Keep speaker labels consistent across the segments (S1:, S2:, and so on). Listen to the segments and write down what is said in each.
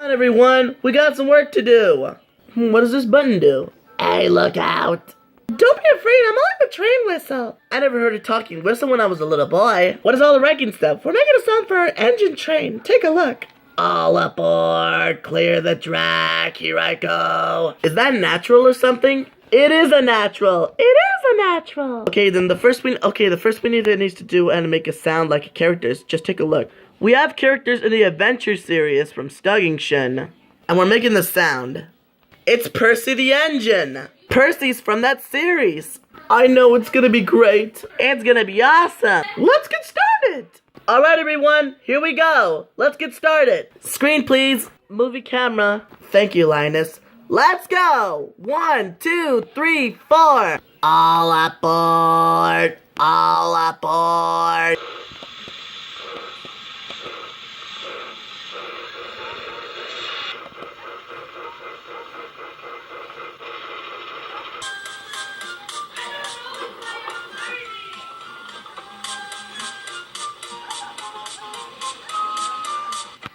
S1: Come on, everyone, we got some work to do. What does this button do? Hey, look out. Don't be afraid, I'm only the train whistle. I never heard a talking whistle when I was a little boy. What is all the wrecking stuff? We're making a song for our engine train. Take a look. All aboard, clear the track, here I go. Is that natural or something? It is a natural. It is a natural. Okay, then the first we needs to do and make a sound like a character is just take a look. We have characters in the adventure series from Stuggington, and we're making the sound. It's Percy the engine. Percy's from that series. I know it's gonna be great. It's gonna be awesome. Let's get started. All right, everyone, here we go. Let's get started. Screen, please. Movie camera. Thank you, Linus. Let's go. 1, 2, 3, 4. All aboard. All aboard.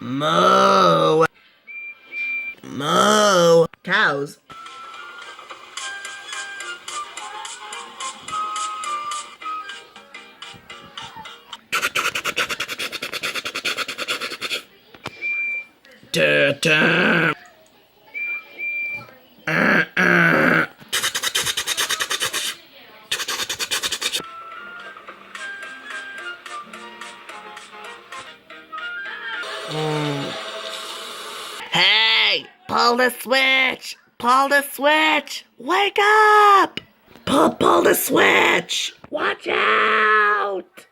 S1: Moo. Moo. Cows. Ta-ta. Hey! Pull the switch! Pull the switch! Wake up! Pull the switch! Watch out!